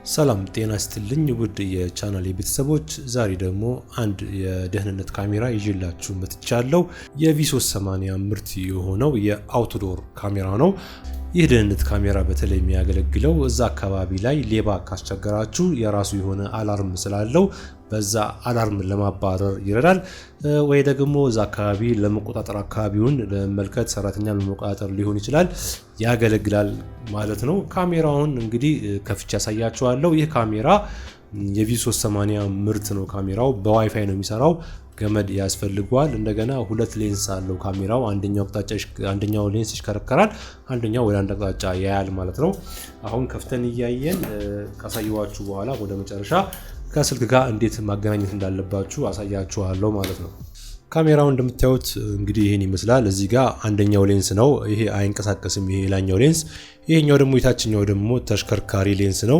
ሰላም ጤና ይስጥልኝ ውድ የቻናሌ ቤተሰቦች፣ ዛሬ ደግሞ አንድ የደህንነት ካሜራ ይዤላችሁ መጥቻለሁ። የV380 ምርት የሆነው የአውትዶር ካሜራ ነው። ይህ ደህንነት ካሜራ በተለይ የሚያገለግለው እዛ አካባቢ ላይ ሌባ ካስቸገራችሁ የራሱ የሆነ አላርም ስላለው በዛ አላርም ለማባረር ይረዳል። ወይ ደግሞ እዛ አካባቢ ለመቆጣጠር አካባቢውን ለመመልከት ሰራተኛ ለመቆጣጠር ሊሆን ይችላል ያገለግላል ማለት ነው። ካሜራውን እንግዲህ ከፍቼ ያሳያችኋለሁ። ይህ ካሜራ የV380 ምርት ነው። ካሜራው በዋይፋይ ነው የሚሰራው። ገመድ ያስፈልገዋል። እንደገና ሁለት ሌንስ አለው ካሜራው። አንደኛው ሌንስ ይሽከረከራል፣ አንደኛው ወደ አንድ አቅጣጫ ያያል ማለት ነው። አሁን ከፍተን እያየን ካሳየዋችሁ በኋላ ወደ መጨረሻ ከስልክ ጋር እንዴት ማገናኘት እንዳለባችሁ አሳያችኋለሁ ማለት ነው። ካሜራው እንደምታዩት እንግዲህ ይሄን ይመስላል። እዚህ ጋር አንደኛው ሌንስ ነው። ይሄ አይንቀሳቀስም። ይሄ ላኛው ሌንስ፣ ይሄኛው ደግሞ የታችኛው ደግሞ ተሽከርካሪ ሌንስ ነው።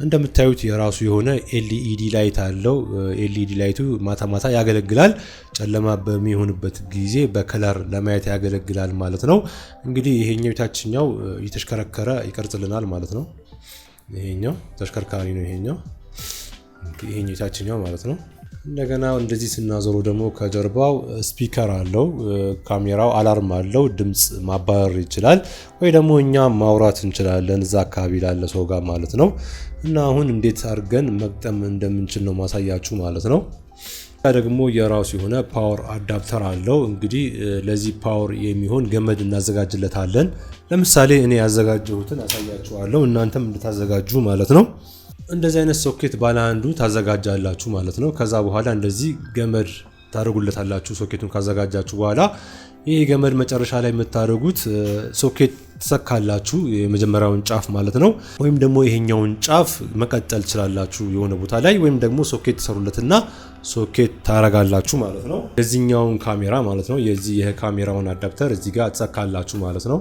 እንደምታዩት የራሱ የሆነ ኤልኢዲ ላይት አለው። ኤልኢዲ ላይቱ ማታ ማታ ያገለግላል። ጨለማ በሚሆንበት ጊዜ በከለር ለማየት ያገለግላል ማለት ነው። እንግዲህ ይሄኛው የታችኛው የተሽከረከረ ይቀርጽልናል ማለት ነው። ይሄኛው ተሽከርካሪ ነው። ይሄኛው የታችኛው ማለት ነው። እንደገና እንደዚህ ስናዞሩ ደግሞ ከጀርባው ስፒከር አለው። ካሜራው አላርም አለው። ድምጽ ማባረር ይችላል፣ ወይ ደግሞ እኛ ማውራት እንችላለን እዛ አካባቢ ላለ ሰው ጋር ማለት ነው። እና አሁን እንዴት አድርገን መግጠም እንደምንችል ነው ማሳያችሁ ማለት ነው። ደግሞ የራሱ የሆነ ፓወር አዳፕተር አለው። እንግዲህ ለዚህ ፓወር የሚሆን ገመድ እናዘጋጅለታለን። ለምሳሌ እኔ ያዘጋጀሁትን አሳያችኋለሁ፣ እናንተም እንድታዘጋጁ ማለት ነው። እንደዚህ አይነት ሶኬት ባለ አንዱ ታዘጋጃላችሁ ማለት ነው። ከዛ በኋላ እንደዚህ ገመድ ታደርጉለታላችሁ። ሶኬቱን ካዘጋጃችሁ በኋላ ይሄ ገመድ መጨረሻ ላይ የምታደርጉት ሶኬት ትሰካላችሁ፣ የመጀመሪያውን ጫፍ ማለት ነው። ወይም ደግሞ ይሄኛውን ጫፍ መቀጠል ትችላላችሁ የሆነ ቦታ ላይ፣ ወይም ደግሞ ሶኬት ተሰሩለትና ሶኬት ታረጋላችሁ ማለት ነው። የዚህኛውን ካሜራ ማለት ነው። የዚህ የካሜራውን አዳፕተር እዚህ ጋር ትሰካላችሁ ማለት ነው።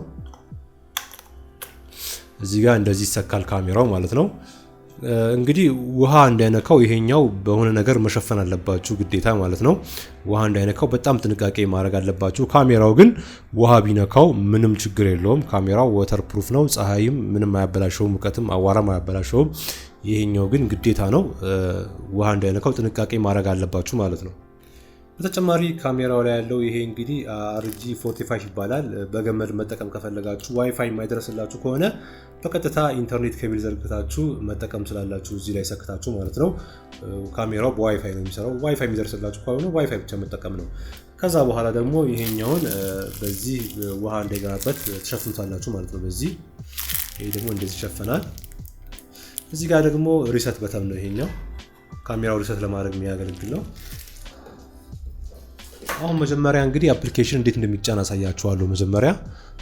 እዚህ ጋር እንደዚህ ይሰካል ካሜራው ማለት ነው። እንግዲህ ውሃ እንዳይነካው ይሄኛው በሆነ ነገር መሸፈን አለባችሁ ግዴታ ማለት ነው። ውሃ እንዳይነካው በጣም ጥንቃቄ ማድረግ አለባችሁ። ካሜራው ግን ውሃ ቢነካው ምንም ችግር የለውም። ካሜራው ወተር ፕሩፍ ነው። ፀሐይም ምንም አያበላሸውም፣ ሙቀትም አዋራም አያበላሸውም። ይሄኛው ግን ግዴታ ነው። ውሃ እንዳይነካው ጥንቃቄ ማድረግ አለባችሁ ማለት ነው። በተጨማሪ ካሜራው ላይ ያለው ይሄ እንግዲህ RG45 ይባላል። በገመድ መጠቀም ከፈለጋችሁ ዋይፋይ የማይደርስላችሁ ከሆነ በቀጥታ ኢንተርኔት ኬብል ዘርግታችሁ መጠቀም ስላላችሁ እዚህ ላይ ሰክታችሁ ማለት ነው። ካሜራው በዋይፋይ ነው የሚሰራው። ዋይፋይ የሚደርስላችሁ ከሆነ ዋይፋይ ብቻ መጠቀም ነው። ከዛ በኋላ ደግሞ ይሄኛውን በዚህ ውሃ እንዳይገባበት ተሸፍኑታላችሁ ማለት ነው። በዚህ ይሄ ደግሞ እንደዚህ ይሸፈናል። እዚህ ጋር ደግሞ ሪሰት በተን ነው። ይሄኛው ካሜራው ሪሰት ለማድረግ የሚያገለግል ነው። አሁን መጀመሪያ እንግዲህ አፕሊኬሽን እንዴት እንደሚጫን አሳያችኋለሁ መጀመሪያ።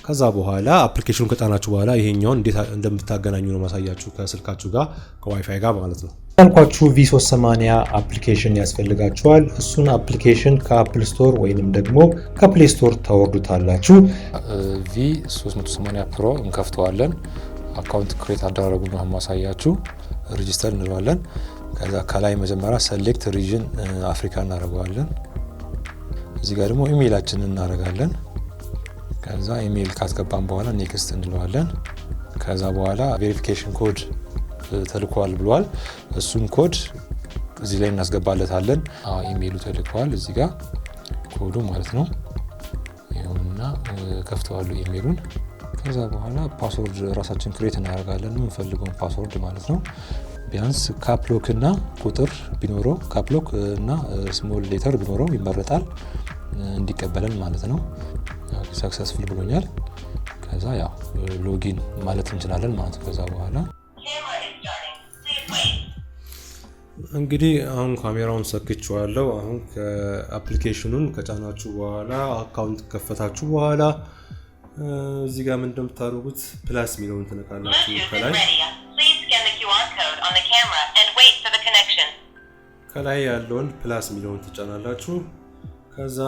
ከዛ በኋላ አፕሊኬሽኑን ከጫናችሁ በኋላ ይሄኛውን እንዴት እንደምታገናኙ ነው ማሳያችሁ ከስልካችሁ ጋር ከዋይፋይ ጋር ማለት ነው። ያልኳችሁ V380 አፕሊኬሽን ያስፈልጋችኋል። እሱን አፕሊኬሽን ከአፕል ስቶር ወይንም ደግሞ ከፕሌይ ስቶር ታወርዱታላችሁ። V380 ፕሮ እንከፍተዋለን። አካውንት ክሬት አደረጉ ነው ማሳያችሁ። ሬጂስተር እንለዋለን። ከዛ ከላይ መጀመሪያ ሴሌክት ሪጅን አፍሪካ እናደርገዋለን። እዚህ ጋር ደግሞ ኢሜይላችንን እናደርጋለን። ከዛ ኢሜይል ካስገባን በኋላ ኔክስት እንለዋለን። ከዛ በኋላ ቬሪፊኬሽን ኮድ ተልኳል ብሏል። እሱን ኮድ እዚህ ላይ እናስገባለታለን። ኢሜይሉ ተልኳል እዚህ ጋር ኮዱ ማለት ነው። ይሁንና ከፍተዋለሁ ኢሜይሉን። ከዛ በኋላ ፓስወርድ ራሳችን ክሬት እናደርጋለን፣ የምንፈልገውን ፓስወርድ ማለት ነው። ቢያንስ ካፕሎክ እና ቁጥር ቢኖረው ካፕሎክ እና ስሞል ሌተር ቢኖረው ይመረጣል እንዲቀበለን ማለት ነው። ሰክሰስፉል ብሎኛል። ከዛ ያው ሎጊን ማለት እንችላለን ማለት ነው። ከዛ በኋላ እንግዲህ አሁን ካሜራውን ሰክቼዋለሁ። አሁን ከአፕሊኬሽኑን ከጫናችሁ በኋላ አካውንት ከፈታችሁ በኋላ እዚህ ጋር ምን እንደምታደርጉት ፕላስ ሚለውን ትነካላችሁ። ከላይ ያለውን ፕላስ ሚለውን ትጫናላችሁ። ከዛ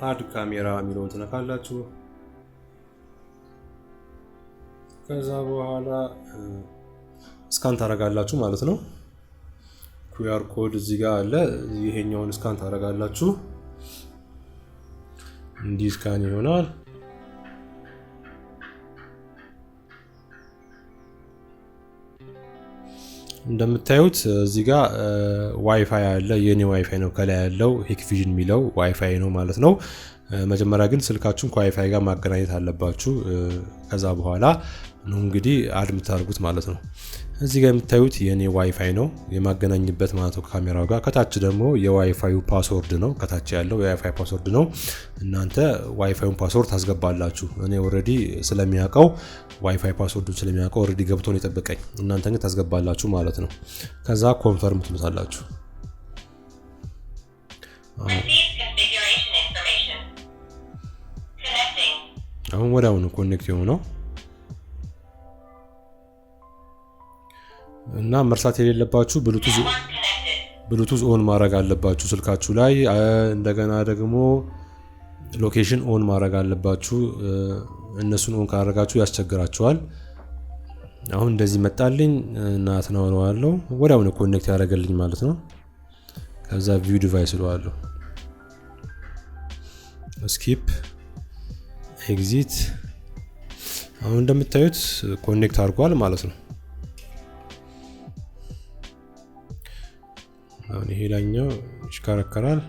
አድ ካሜራ ሚለውን ትነካላችሁ። ከዛ በኋላ ስካን ታረጋላችሁ ማለት ነው። QR ኮድ እዚህ ጋር አለ። ይሄኛውን ስካን ታረጋላችሁ። እንዲህ ስካን ይሆናል። እንደምታዩት እዚህ ጋር ዋይፋይ አለ። የኔ ዋይፋይ ነው ከላይ ያለው ሂክቪዥን የሚለው ዋይፋይ ነው ማለት ነው። መጀመሪያ ግን ስልካችሁን ከዋይፋይ ጋር ማገናኘት አለባችሁ። ከዛ በኋላ ነው እንግዲህ አድ የምታደርጉት ማለት ነው። እዚህ ጋር የምታዩት የኔ ዋይፋይ ነው የማገናኝበት ማለት ነው ካሜራው ጋር። ከታች ደግሞ የዋይፋዩ ፓስወርድ ነው፣ ከታች ያለው የዋይፋይ ፓስወርድ ነው። እናንተ ዋይፋዩን ፓስወርድ ታስገባላችሁ። እኔ ኦሬዲ ስለሚያውቀው ዋይፋይ ፓስወርዱን ስለሚያውቀው ኦሬዲ ገብቶ ነው የጠበቀኝ። እናንተ ግን ታስገባላችሁ ማለት ነው። ከዛ ኮንፈርም ትሉታላችሁ። አሁን ወዲያውኑ ኮኔክት የሆነው እና መርሳት የሌለባችሁ ብሉቱዝ ኦን ማድረግ አለባችሁ ስልካችሁ ላይ። እንደገና ደግሞ ሎኬሽን ኦን ማድረግ አለባችሁ። እነሱን ኦን ካደረጋችሁ ያስቸግራችኋል። አሁን እንደዚህ መጣልኝ እና ተናውረዋለሁ። ወዲያውኑ ኮኔክት ያደርገልኝ ማለት ነው። ከዛ ቪው ዲቫይስ እለዋለሁ። ስኪፕ ኤግዚት። አሁን እንደምታዩት ኮኔክት አድርጓል ማለት ነው። አሁን ይሄ ላኛው ይሽከረከራል።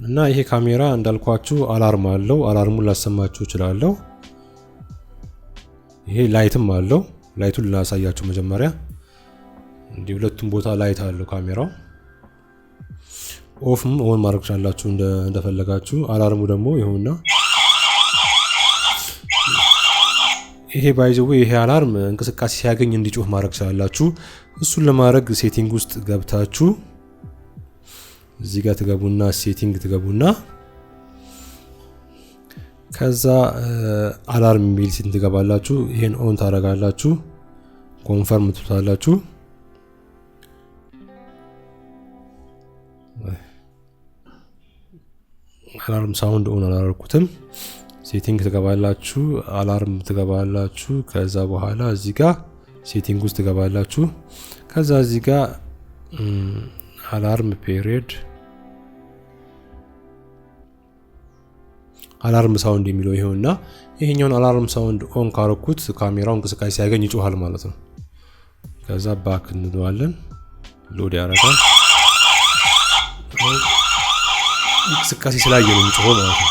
እና ይሄ ካሜራ እንዳልኳችሁ አላርም አለው። አላርሙን ላሰማችሁ እችላለሁ። ይሄ ላይትም አለው። ላይቱን ላሳያችሁ መጀመሪያ። እንዲህ ሁለቱም ቦታ ላይት አለው ካሜራው። ኦፍም ኦን ማድረግ ትችላላችሁ እንደፈለጋችሁ። አላርሙ ደግሞ ይሁንና ይሄ ባይዘው ይሄ አላርም እንቅስቃሴ ሲያገኝ እንዲጮህ ማድረግ ትችላላችሁ። እሱን ለማድረግ ሴቲንግ ውስጥ ገብታችሁ እዚህ ጋር ትገቡና ሴቲንግ ትገቡና ከዛ አላርም ሚል ሴቲንግ ትገባላችሁ። ይሄን ኦን ታደርጋላችሁ። ኮንፈርም ትሉታላችሁ። አላርም ሳውንድ ኦን አላደረኩትም። ሴቲንግ ትገባላችሁ፣ አላርም ትገባላችሁ። ከዛ በኋላ እዚህ ጋር ሴቲንግ ውስጥ ትገባላችሁ። ከዛ እዚህ ጋር አላርም ፔሪድ አላርም ሳውንድ የሚለው ይሄውና። ይሄኛውን አላርም ሳውንድ ኦን ካረኩት ካሜራው እንቅስቃሴ ሲያገኝ ይጮሃል ማለት ነው። ከዛ ባክ እንለዋለን። ሎድ ያደርጋል። እንቅስቃሴ ስላየ ነው የሚጮኸው ማለት ነው።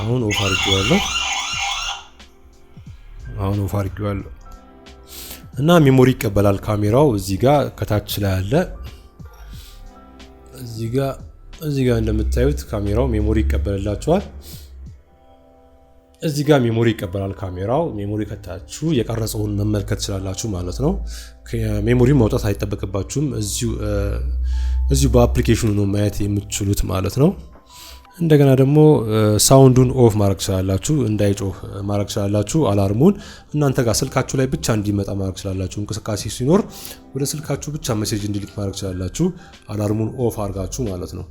አሁን ኦፍ አድርጌዋለሁ እና ሜሞሪ ይቀበላል ካሜራው። እዚህ ጋር ከታች ላይ አለ። እዚህ ጋር እንደምታዩት ካሜራው ሜሞሪ ይቀበልላችኋል። እዚህ ጋር ሜሞሪ ይቀበላል ካሜራው። ሜሞሪ ከታችሁ የቀረጸውን መመልከት ትችላላችሁ ማለት ነው። ሜሞሪ ማውጣት አይጠበቅባችሁም። እዚሁ በአፕሊኬሽኑ ነው ማየት የምትችሉት ማለት ነው። እንደገና ደግሞ ሳውንዱን ኦፍ ማድረግ ትችላላችሁ፣ እንዳይጮህ ማድረግ ትችላላችሁ። አላርሙን እናንተ ጋር ስልካችሁ ላይ ብቻ እንዲመጣ ማድረግ ትችላላችሁ። እንቅስቃሴ ሲኖር ወደ ስልካችሁ ብቻ ሜሴጅ እንዲልክ ማድረግ ትችላላችሁ፣ አላርሙን ኦፍ አድርጋችሁ ማለት ነው።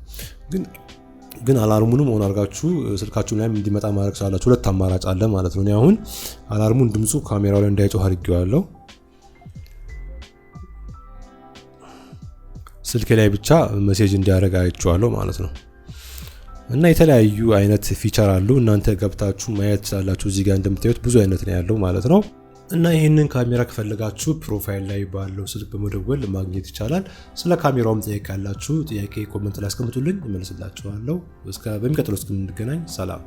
ግን አላርሙንም ኦን አድርጋችሁ ስልካችሁ ላይ እንዲመጣ ማድረግ ትችላላችሁ። ሁለት አማራጭ አለ ማለት ነው። እኔ አሁን አላርሙን ድምፁ ካሜራው ላይ እንዳይጮህ አድርጌዋለሁ። ስልኬ ላይ ብቻ ሜሴጅ እንዲያደርግ አይቼዋለሁ ማለት ነው። እና የተለያዩ አይነት ፊቸር አሉ። እናንተ ገብታችሁ ማየት ትችላላችሁ። እዚህ ጋር እንደምታዩት ብዙ አይነት ነው ያለው ማለት ነው። እና ይህንን ካሜራ ከፈለጋችሁ ፕሮፋይል ላይ ባለው ስልክ በመደወል ማግኘት ይቻላል። ስለ ካሜራውም ጥያቄ ካላችሁ ጥያቄ ኮሜንት ላይ አስቀምጡልኝ፣ እመልስላችኋለሁ። በሚቀጥለው እስክንገናኝ ሰላም።